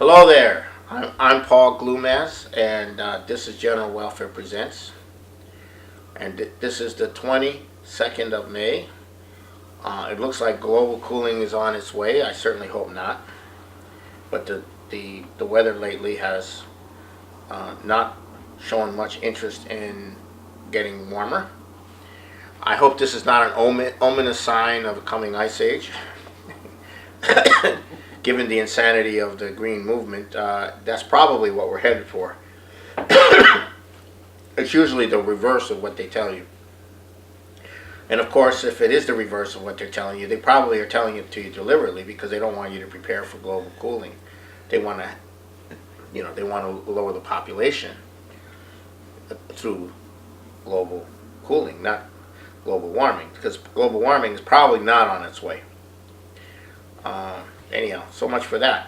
Hello there. I'm Paul Glumaz, and this is General Welfare Presents. And this is the 22nd of May. It looks like global cooling is on its way. I certainly hope not. But the weather lately has not shown much interest in getting warmer. I hope this is not an ominous sign of a coming ice age. Given the insanity of the green movement, that's probably what we're headed for. It's usually the reverse of what they tell you. And of course, if it is the reverse of what they're telling you, they probably are telling it to you deliberately because they don't want you to prepare for global cooling. They want to, they want to lower the population through global cooling, not global warming, because global warming is probably not on its way. Anyhow, so much for that.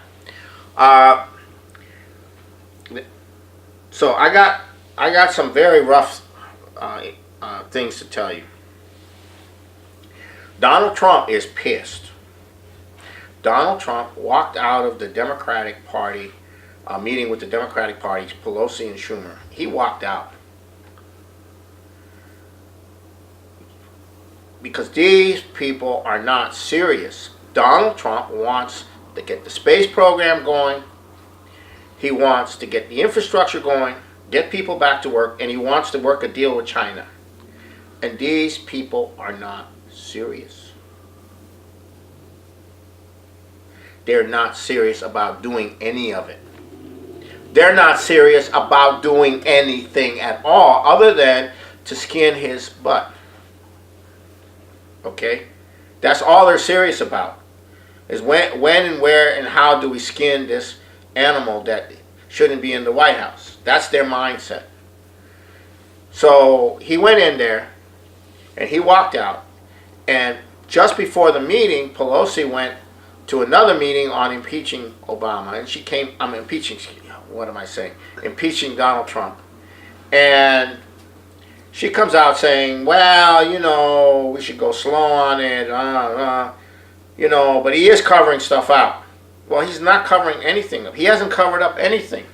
So I got some very rough things to tell you. Donald Trump is pissed. Donald Trump walked out of the Democratic Party meeting with the Democratic Party, Pelosi and Schumer. He walked out because these people are not serious. Donald Trump wants to get the space program going. He wants to get the infrastructure going, get people back to work, and he wants to work a deal with China. And these people are not serious. They're not serious about doing any of it. They're not serious about doing anything at all other than to skin his butt. Okay? That's all they're serious about. Is when and where and how do we skin this animal that shouldn't be in the White House. That's their mindset. So he went in there and he walked out, and just before the meeting, Pelosi went to another meeting on impeaching Obama, and she came, impeaching Donald Trump. And she comes out saying, well, we should go slow on it, but he is covering stuff out. Well, he's not covering anything up. He hasn't covered up anything.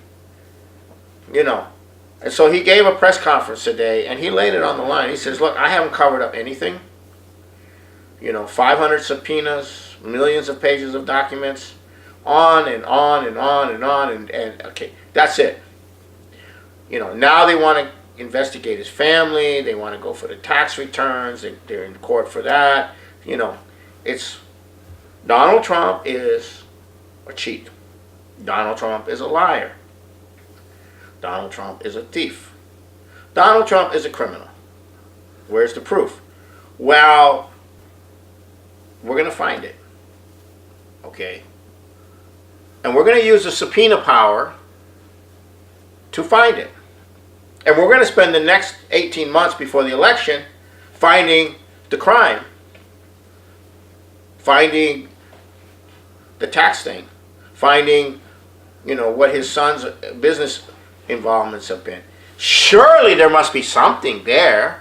And so he gave a press conference today, and he laid it on the line. He says, look, I haven't covered up anything. 500 subpoenas, millions of pages of documents, on and on and on and on, and okay, that's it. Now they want to investigate his family. They want to go for the tax returns. They're in court for that. It's Donald Trump is a cheat. Donald Trump is a liar. Donald Trump is a thief. Donald Trump is a criminal. Where's the proof? Well, we're going to find it. Okay? And we're going to use the subpoena power to find it. And we're going to spend the next 18 months before the election finding the crime, finding the tax thing, finding, what his son's business involvements have been. Surely there must be something there.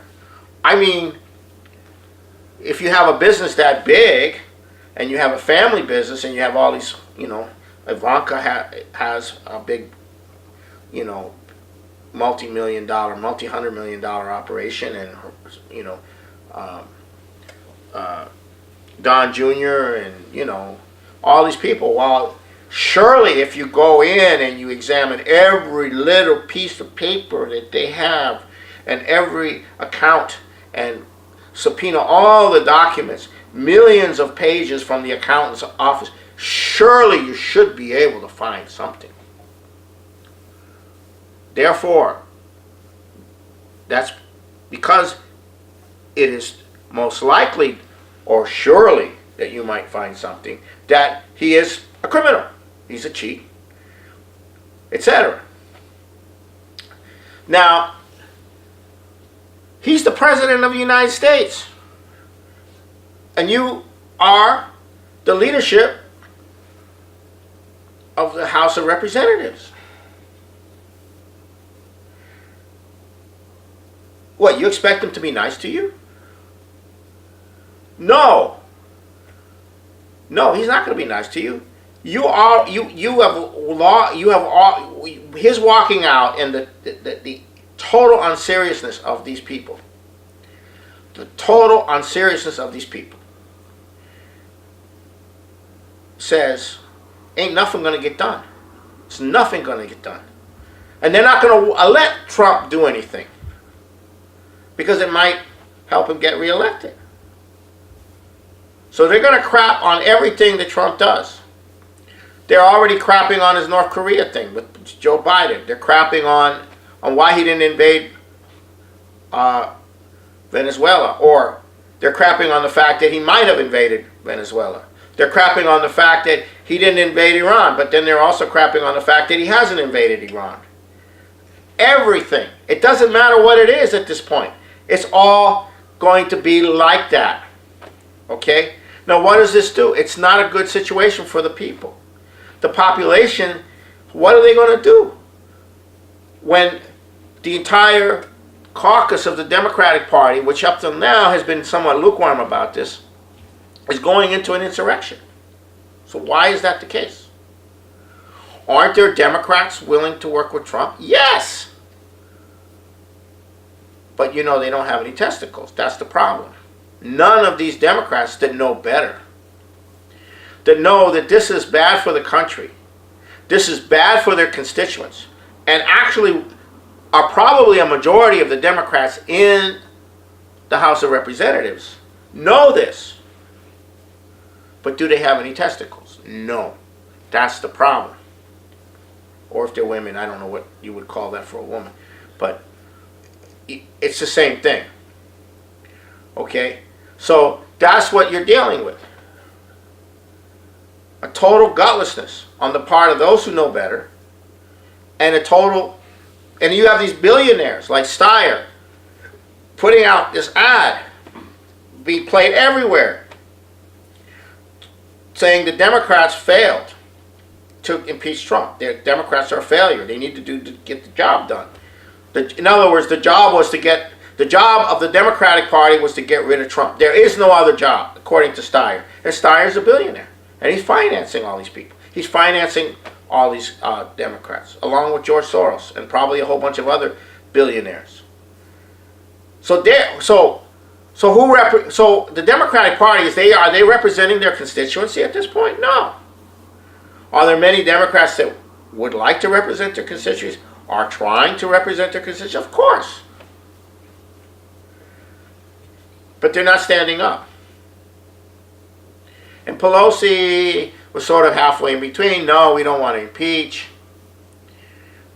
I mean, if you have a business that big, and you have a family business, and you have all these, Ivanka has a big, multi-hundred million dollar operation, and Don Jr. and all these people. Well, surely if you go in and you examine every little piece of paper that they have, and every account, and subpoena all the documents, millions of pages from the accountant's office, surely you should be able to find something. Therefore, that's because it is most likely or surely that you might find something that he is a criminal, he's a cheat, etc. Now, he's the President of the United States, and you are the leadership of the House of Representatives. What, you expect him to be nice to you? No. No, he's not going to be nice to you. You have law. You have all his walking out and the total unseriousness of these people. The total unseriousness of these people says, ain't nothing going to get done. It's nothing going to get done. And they're not going to let Trump do anything because it might help him get reelected. So they're going to crap on everything that Trump does. They're already crapping on his North Korea thing with Joe Biden. They're crapping on why he didn't invade Venezuela. Or they're crapping on the fact that he might have invaded Venezuela. They're crapping on the fact that he didn't invade Iran, but then they're also crapping on the fact that he hasn't invaded Iran. Everything. It doesn't matter what it is at this point. It's all going to be like that. Okay? Now what does this do? It's not a good situation for the people. The population, what are they going to do when the entire caucus of the Democratic Party, which up till now has been somewhat lukewarm about this, is going into an insurrection? So why is that the case? Aren't there Democrats willing to work with Trump? Yes! But you know they don't have any testicles. That's the problem. None of these Democrats that know better, that know that this is bad for the country, this is bad for their constituents, and actually are probably a majority of the Democrats in the House of Representatives, know this. But do they have any testicles? No. That's the problem. Or if they're women, I don't know what you would call that for a woman. But it's the same thing. Okay? So that's what you're dealing with. A total gutlessness on the part of those who know better. And and you have these billionaires like Steyer putting out this ad, being played everywhere, saying the Democrats failed to impeach Trump. The Democrats are a failure. They need to get the job done. In other words, the job of the Democratic Party was to get rid of Trump. There is no other job, according to Steyer. And Steyer's a billionaire. And he's financing all these people. He's financing all these Democrats, along with George Soros and probably a whole bunch of other billionaires. So the Democratic Party, are they representing their constituency at this point? No. Are there many Democrats that would like to represent their constituencies, are trying to represent their constituencies? Of course. But they're not standing up. And Pelosi was sort of halfway in between. No, we don't want to impeach.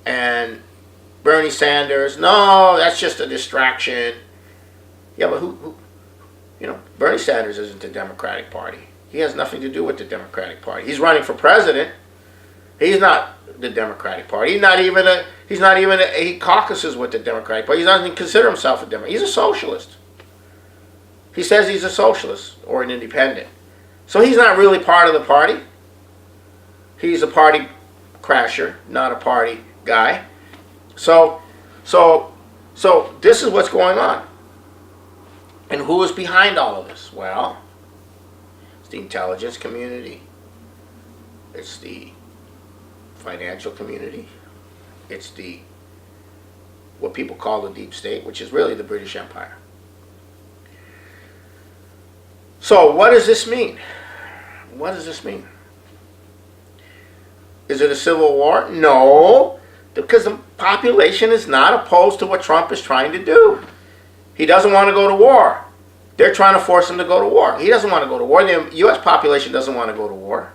And Bernie Sanders, no, that's just a distraction. Yeah, but who Bernie Sanders isn't the Democratic Party. He has nothing to do with the Democratic Party. He's running for president. He's not the Democratic Party. He caucuses with the Democratic Party. He doesn't even consider himself a Democrat. He's a socialist. He says he's a socialist or an independent. So he's not really part of the party. He's a party crasher, not a party guy. So this is what's going on. And who is behind all of this? Well, it's the intelligence community. It's the financial community. It's what people call the deep state, which is really the British Empire. So what does this mean? What does this mean? Is it a civil war? No, because the population is not opposed to what Trump is trying to do. He doesn't want to go to war. They're trying to force him to go to war. He doesn't want to go to war. The U.S. population doesn't want to go to war.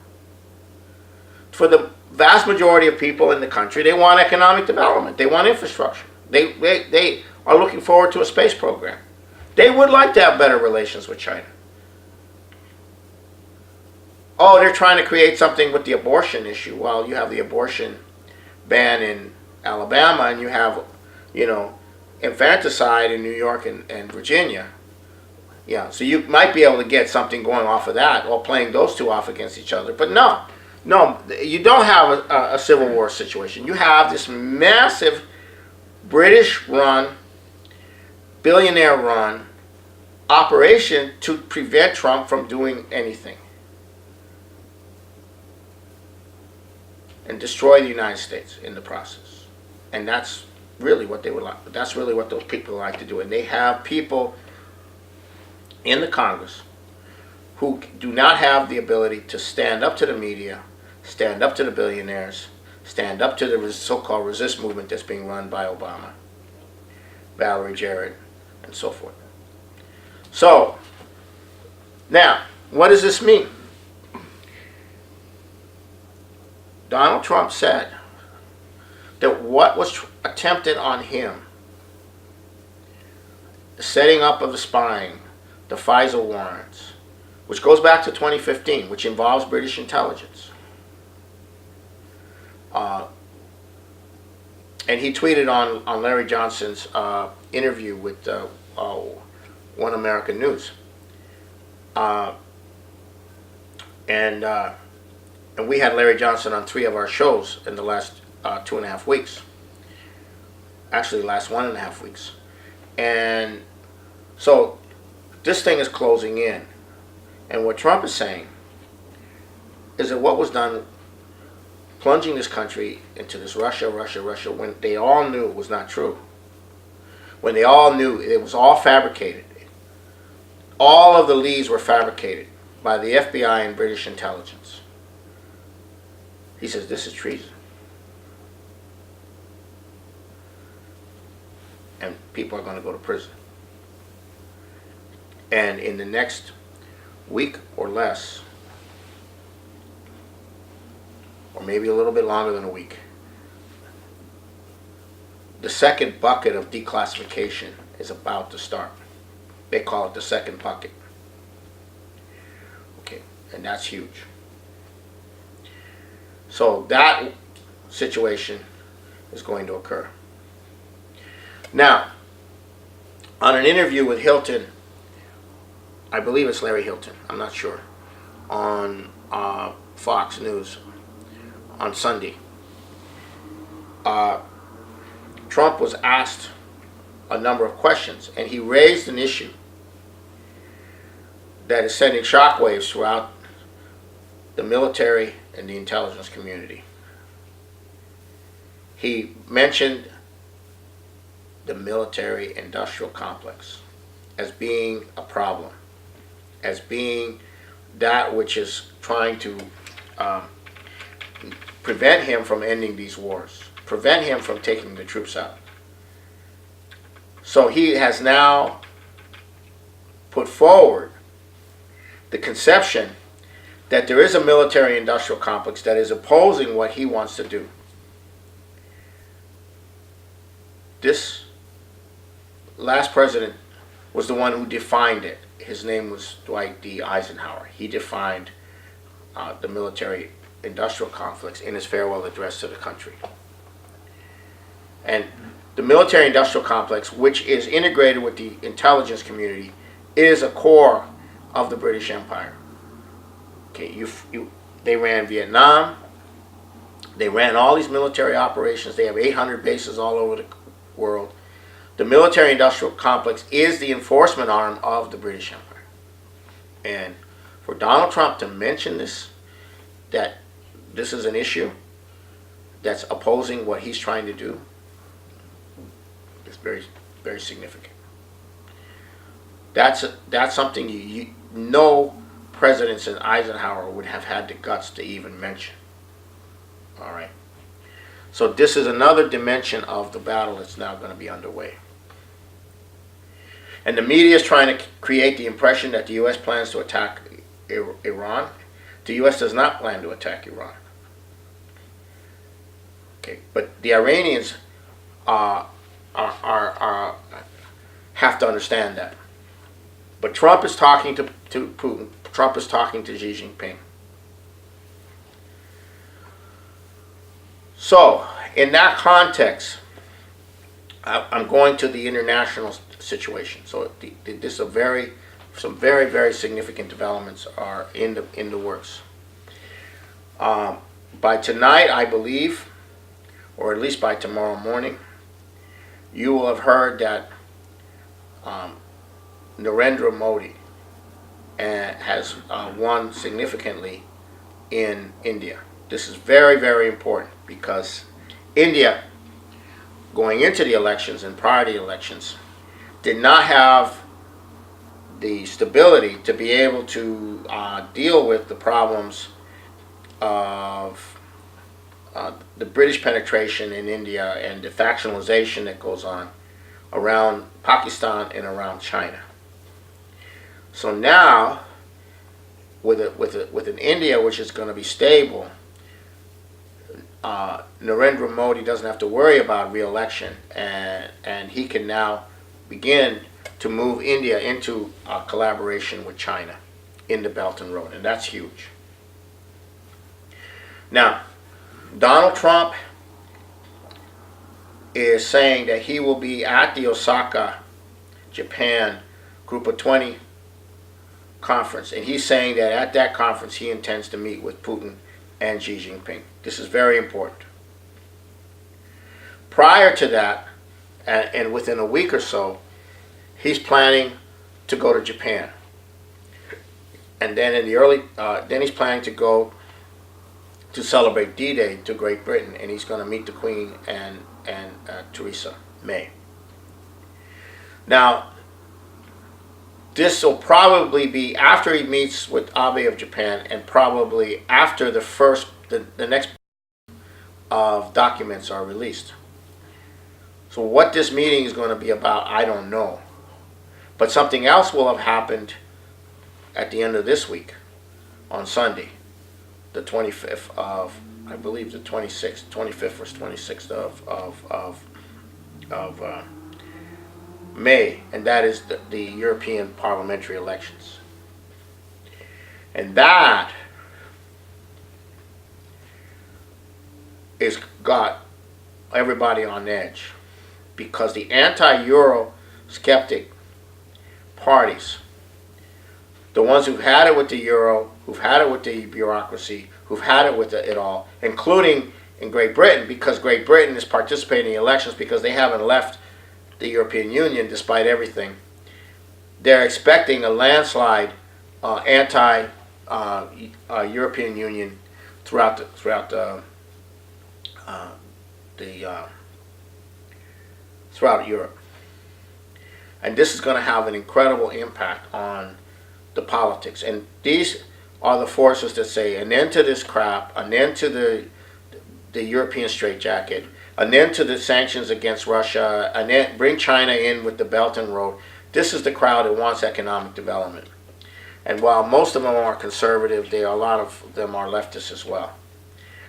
For the vast majority of people in the country, they want economic development. They want infrastructure. They are looking forward to a space program. They would like to have better relations with China. Oh, they're trying to create something with the abortion issue. Well, you have the abortion ban in Alabama, and you have, infanticide in New York and Virginia. Yeah, so you might be able to get something going off of that, or playing those two off against each other. But no, you don't have a civil war situation. You have this massive British-run, billionaire-run operation to prevent Trump from doing anything. and destroy the United States in the process. And that's really what they would like. That's really what those people like to do. And they have people in the Congress who do not have the ability to stand up to the media, stand up to the billionaires, stand up to the so-called resist movement that's being run by Obama, Valerie Jarrett, and so forth. So, now, what does this mean? Donald Trump said that what was attempted on him, the setting up of the spying, the FISA warrants, which goes back to 2015, which involves British intelligence. And he tweeted on Larry Johnson's interview with One American News. And we had Larry Johnson on 3 of our shows in the last 2.5 weeks. Actually, the last 1.5 weeks. And so this thing is closing in. And what Trump is saying is that what was done, plunging this country into this Russia, when they all knew it was not true. When they all knew it was all fabricated. All of the leads were fabricated by the FBI and British intelligence. He says this is treason. And people are going to go to prison. And in the next week or less, or maybe a little bit longer than a week, the second bucket of declassification is about to start. They call it the second bucket. Okay, and that's huge. So that situation is going to occur. Now, on an interview with Hilton, I believe it's Larry Hilton, I'm not sure, on Fox News on Sunday, Trump was asked a number of questions, and he raised an issue that is sending shockwaves throughout the military and the intelligence community. He mentioned the military-industrial complex as being a problem, as being that which is trying to prevent him from ending these wars, prevent him from taking the troops out. So he has now put forward the conception that there is a military-industrial complex that is opposing what he wants to do. This last president was the one who defined it. His name was Dwight D. Eisenhower. He defined the military-industrial complex in his farewell address to the country. And the military-industrial complex, which is integrated with the intelligence community, is a core of the British Empire. Okay, they ran Vietnam. They ran all these military operations. They have 800 bases all over the world. The military-industrial complex is the enforcement arm of the British Empire. And for Donald Trump to mention this, that this is an issue that's opposing what he's trying to do, is very, very significant. That's something no president since Eisenhower would have had the guts to even mention. All right. So this is another dimension of the battle that's now going to be underway. And the media is trying to create the impression that the U.S. plans to attack Iran. The U.S. does not plan to attack Iran. Okay, but the Iranians have to understand that. But Trump is talking to Putin. Trump is talking to Xi Jinping. So, in that context, I'm going to the international situation. So, this is some very, very significant developments are in the works. By tonight, I believe, or at least by tomorrow morning, you will have heard that Narendra Modi has won significantly in India. This is very, very important because India, going into the elections and prior to the elections, did not have the stability to be able to deal with the problems of the British penetration in India and the factionalization that goes on around Pakistan and around China. So now, with an India which is going to be stable, Narendra Modi doesn't have to worry about re-election, and he can now begin to move India into collaboration with China in the Belt and Road, and that's huge. Now, Donald Trump is saying that he will be at the Osaka, Japan, Group of 20 conference, and he's saying that at that conference he intends to meet with Putin and Xi Jinping. This is very important. Prior to that, and within a week or so, he's planning to go to Japan, and then in the early, then he's planning to go to celebrate D-Day to Great Britain, and he's going to meet the Queen and Theresa May. Now, this will probably be after he meets with Abe of Japan, and probably after the next of documents are released. So what this meeting is going to be about, I don't know. But something else will have happened at the end of this week, on Sunday, the 25th of, I believe the 26th, 25th or 26th of May, and that is the European parliamentary elections. And that is got everybody on edge, because the anti-Euro skeptic parties, the ones who've had it with the Euro, who've had it with the bureaucracy, who've had it with it all, including in Great Britain, because Great Britain is participating in elections because they haven't left the European Union despite everything. They're expecting a landslide anti-European Union throughout Europe. And this is going to have an incredible impact on the politics. And these are the forces that say an end to this crap, an end to the European straitjacket, an end to the sanctions against Russia, an end, bring China in with the Belt and Road. This is the crowd that wants economic development. And while most of them are conservative, a lot of them are leftists as well.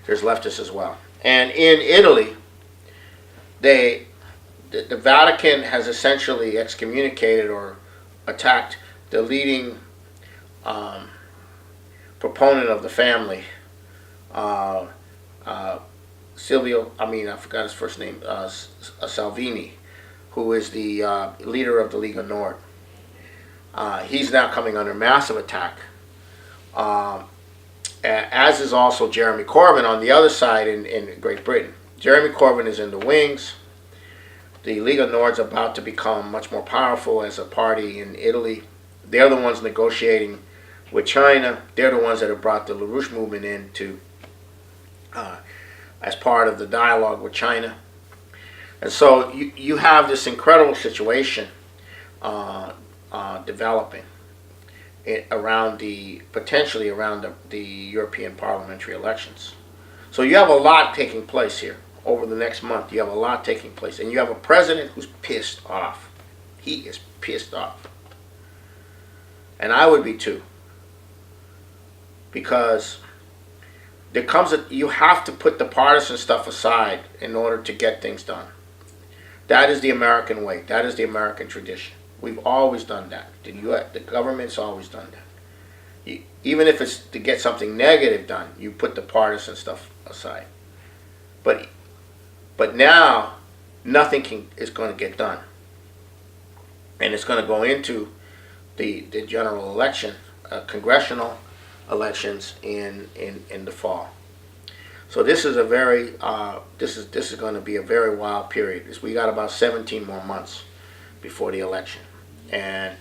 There's leftists as well. And in Italy, the Vatican has essentially excommunicated or attacked the leading proponent of the family, I forgot his first name, Salvini, who is the leader of the Lega Nord. He's now coming under massive attack, as is also Jeremy Corbyn on the other side in Great Britain. Jeremy Corbyn is in the wings. The Lega Nord's about to become much more powerful as a party in Italy. They're the ones negotiating with China. They're the ones that have brought the LaRouche movement in to as part of the dialogue with China. And so you have this incredible situation developing potentially around the European parliamentary elections. So you have a lot taking place here over the next month. You have a lot taking place, and you have a president who's pissed off. He is pissed off, and I would be too, because you have to put the partisan stuff aside in order to get things done. That is the American way. That is the American tradition. We've always done that. The government's always done that. Even if it's to get something negative done, you put the partisan stuff aside. But now, nothing is going to get done. And it's going to go into the general election, congressional elections in the fall. So this is a very this is going to be a very wild period. We got about 17 more months before the election, and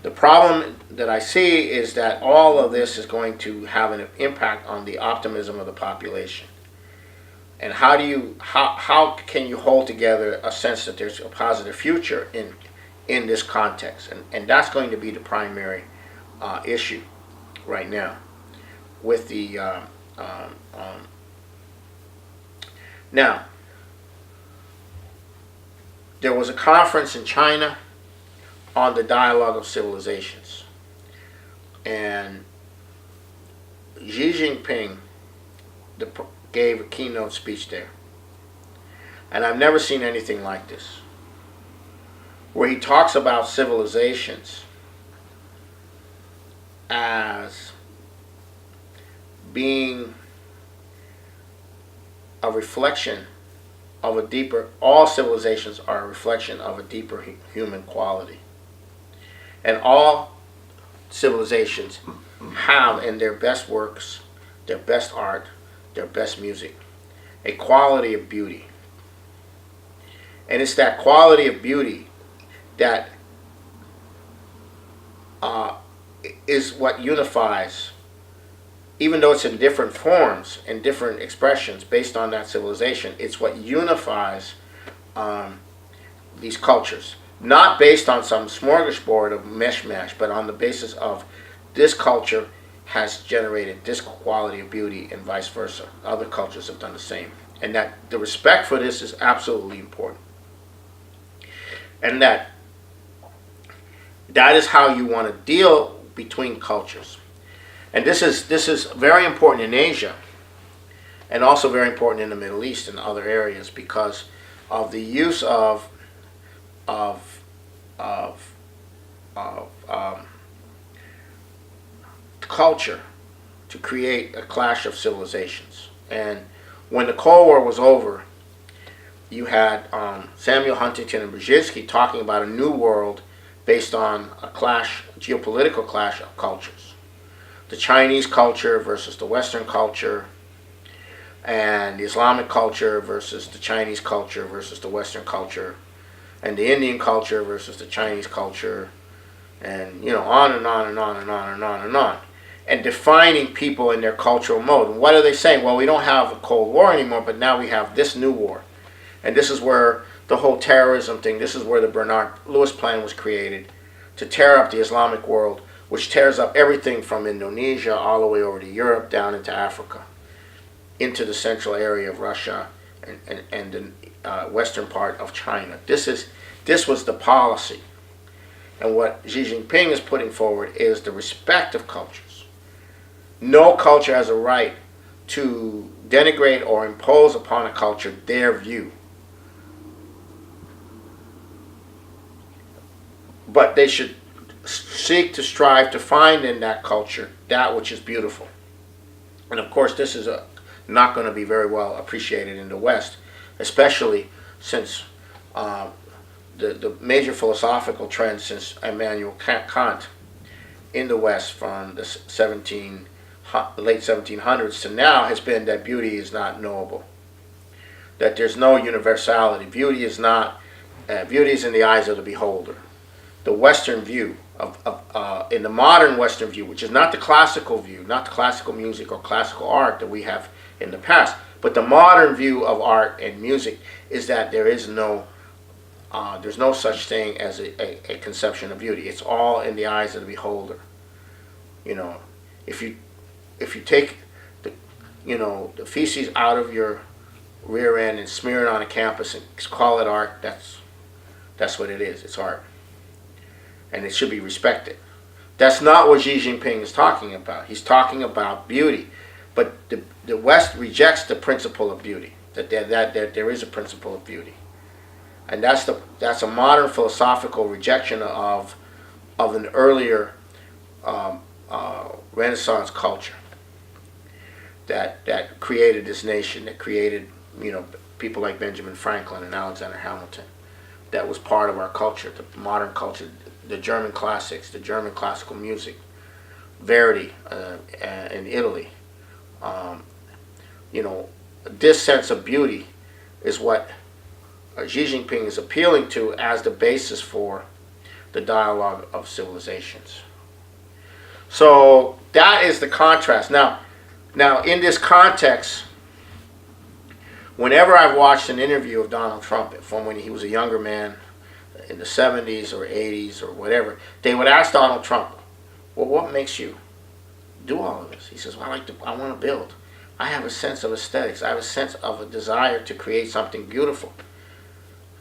The problem that I see is that all of this is going to have an impact on the optimism of the population. And how can you hold together a sense that there's a positive future in this context? And that's going to be the primary issue right now with the now, there was a conference in China on the dialogue of civilizations, and Xi Jinping gave a keynote speech there, and I've never seen anything like this, where he talks about civilizations as being a reflection of a deeper, all civilizations are a reflection of a deeper human quality. And all civilizations have in their best works, their best art, their best music, a quality of beauty. And it's that quality of beauty that is what unifies, even though it's in different forms and different expressions based on that civilization, it's what unifies these cultures. Not based on some smorgasbord of mishmash, but on the basis of this culture has generated this quality of beauty and vice versa. Other cultures have done the same. And that the respect for this is absolutely important. And that is how you want to deal between cultures. And this is very important in Asia, and also very important in the Middle East and other areas, because of the use of culture to create a clash of civilizations. And when the Cold War was over, you had Samuel Huntington and Brzezinski talking about a new world based on a clash, a geopolitical clash of cultures. The Chinese culture versus the Western culture, and the Islamic culture versus the Chinese culture versus the Western culture, and the Indian culture versus the Chinese culture, and on and on and on and on and on and on. And defining people in their cultural mode. And what are they saying? Well, we don't have a Cold War anymore, but now we have this new war. And this is where the whole terrorism thing, this is where the Bernard Lewis plan was created, to tear up the Islamic world, which tears up everything from Indonesia all the way over to Europe, down into Africa, into the central area of Russia and the western part of China. This was the policy. And what Xi Jinping is putting forward is the respect of cultures. No culture has a right to denigrate or impose upon a culture their view. But they should seek to strive to find in that culture that which is beautiful. And of course, this is not going to be very well appreciated in the West, especially since the major philosophical trend since Immanuel Kant in the West from the late 1700s to now has been that beauty is not knowable, that there's no universality. Beauty is in the eyes of the beholder. The Western view in the modern Western view, which is not the classical view, not the classical music or classical art that we have in the past, but the modern view of art and music is that there's no such thing as a conception of beauty. It's all in the eyes of the beholder. If you take the feces out of your rear end and smear it on a campus and call it art, that's what it is. It's art. And it should be respected. That's not what Xi Jinping is talking about. He's talking about beauty. But the West rejects the principle of beauty, that there is a principle of beauty. And that's a modern philosophical rejection of an earlier Renaissance culture that created this nation, that created people like Benjamin Franklin and Alexander Hamilton. That was part of our culture, the modern culture, the German classics, the German classical music, Verdi in Italy. This sense of beauty is what Xi Jinping is appealing to as the basis for the dialogue of civilizations. So that is the contrast. Now in this context, whenever I've watched an interview of Donald Trump from when he was a younger man in the 70s or 80s or whatever, they would ask Donald Trump, well, what makes you do all of this? He says, well, I want to build. I have a sense of aesthetics. I have a sense of a desire to create something beautiful.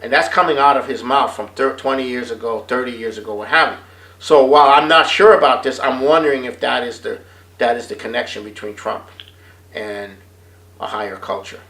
And that's coming out of his mouth from 20 years ago, 30 years ago, what have you. So while I'm not sure about this, I'm wondering if that is the connection between Trump and a higher culture.